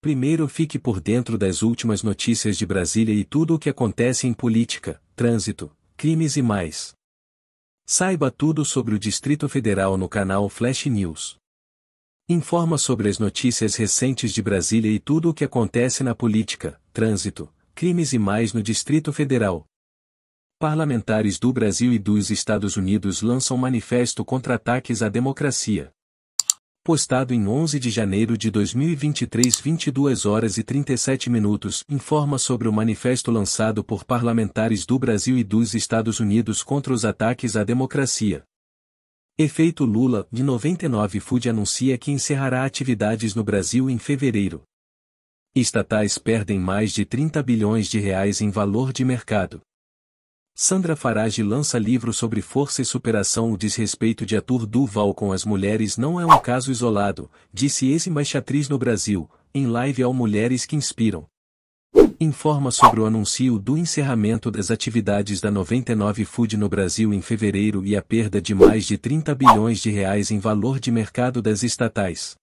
Primeiro, fique por dentro das últimas notícias de Brasília e tudo o que acontece em política, trânsito, crimes e mais. Saiba tudo sobre o Distrito Federal no canal Flash News. Informa sobre as notícias recentes de Brasília e tudo o que acontece na política, trânsito, crimes e mais no Distrito Federal. Parlamentares do Brasil e dos Estados Unidos lançam manifesto contra ataques à democracia. Postado em 11 de janeiro de 2023, 22 horas e 37 minutos, informa sobre o manifesto lançado por parlamentares do Brasil e dos Estados Unidos contra os ataques à democracia. Efeito Lula, de 99 Food anuncia que encerrará atividades no Brasil em fevereiro. Estatais perdem mais de 30 bilhões de reais em valor de mercado. Sandra Farage lança livro sobre força e superação. O desrespeito de Arthur Duval com as mulheres não é um caso isolado, disse ex-embaixatriz no Brasil, em live ao Mulheres que Inspiram. Informa sobre o anúncio do encerramento das atividades da 99 Food no Brasil em fevereiro e a perda de mais de 30 bilhões de reais em valor de mercado das estatais.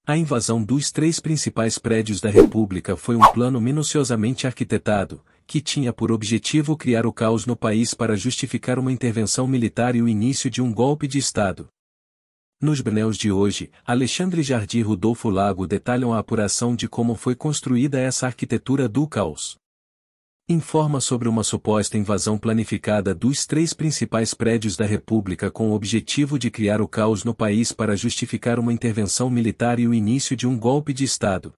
A invasão dos 3 principais prédios da República foi um plano minuciosamente arquitetado, que tinha por objetivo criar o caos no país para justificar uma intervenção militar e o início de um golpe de Estado. Nos BNews de hoje, Alexandre Jardim e Rodolfo Lago detalham a apuração de como foi construída essa arquitetura do caos. Informa sobre uma suposta invasão planificada dos 3 principais prédios da República com o objetivo de criar o caos no país para justificar uma intervenção militar e o início de um golpe de Estado.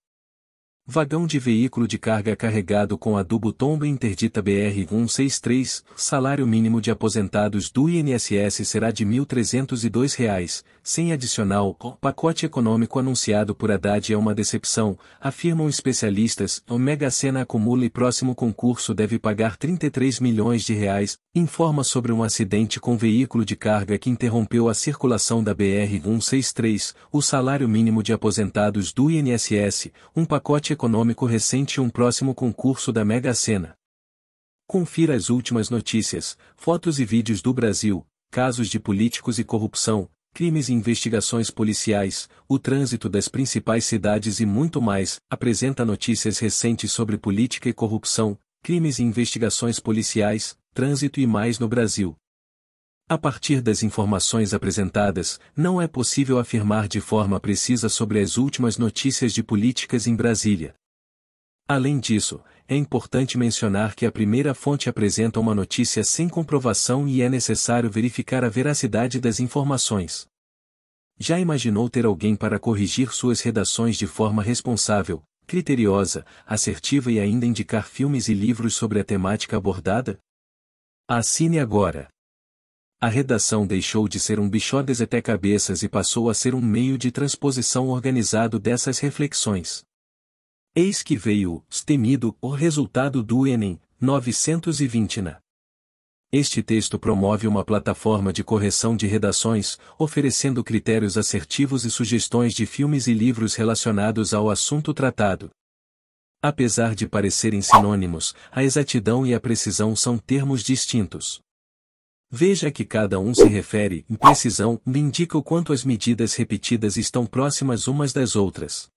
Vagão de veículo de carga carregado com adubo tomba interdita BR-163, salário mínimo de aposentados do INSS será de R$ 1.302, sem adicional. O pacote econômico anunciado por Haddad é uma decepção, afirmam especialistas. O Mega Sena acumula e próximo concurso deve pagar 33 milhões de reais, informa sobre um acidente com veículo de carga que interrompeu a circulação da BR-163, o salário mínimo de aposentados do INSS, um pacote econômico recente e um próximo concurso da Mega Sena. Confira as últimas notícias, fotos e vídeos do Brasil, casos de políticos e corrupção, crimes e investigações policiais, o trânsito das principais cidades e muito mais. Apresenta notícias recentes sobre política e corrupção, crimes e investigações policiais, trânsito e mais no Brasil. A partir das informações apresentadas, não é possível afirmar de forma precisa sobre as últimas notícias de políticas em Brasília. Além disso, é importante mencionar que a primeira fonte apresenta uma notícia sem comprovação e é necessário verificar a veracidade das informações. Já imaginou ter alguém para corrigir suas redações de forma responsável, criteriosa, assertiva e ainda indicar filmes e livros sobre a temática abordada? Assine agora! A redação deixou de ser um bichó de sete cabeças e passou a ser um meio de transposição organizado dessas reflexões. Eis que veio, temido, o resultado do Enem, 920 na. Este texto promove uma plataforma de correção de redações, oferecendo critérios assertivos e sugestões de filmes e livros relacionados ao assunto tratado. Apesar de parecerem sinônimos, a exatidão e a precisão são termos distintos. Veja que cada um se refere, em precisão, indica o quanto as medidas repetidas estão próximas umas das outras.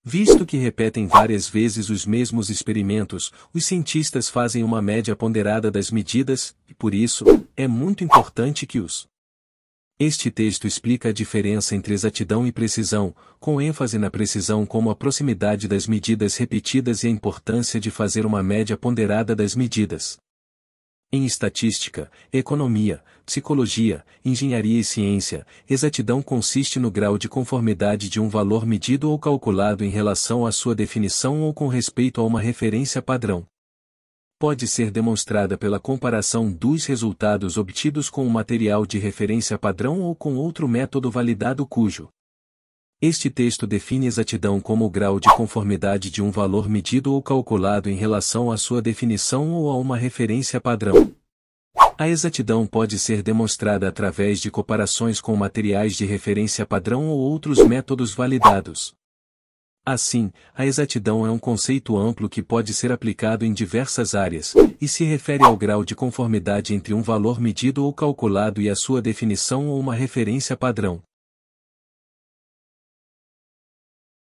Visto que repetem várias vezes os mesmos experimentos, os cientistas fazem uma média ponderada das medidas, e por isso, é muito importante que Este texto explica a diferença entre exatidão e precisão, com ênfase na precisão como a proximidade das medidas repetidas e a importância de fazer uma média ponderada das medidas. Em estatística, economia, psicologia, engenharia e ciência, exatidão consiste no grau de conformidade de um valor medido ou calculado em relação à sua definição ou com respeito a uma referência padrão. Pode ser demonstrada pela comparação dos resultados obtidos com um material de referência padrão ou com outro método validado cujo. Este texto define exatidão como o grau de conformidade de um valor medido ou calculado em relação à sua definição ou a uma referência padrão. A exatidão pode ser demonstrada através de comparações com materiais de referência padrão ou outros métodos validados. Assim, a exatidão é um conceito amplo que pode ser aplicado em diversas áreas, e se refere ao grau de conformidade entre um valor medido ou calculado e a sua definição ou uma referência padrão.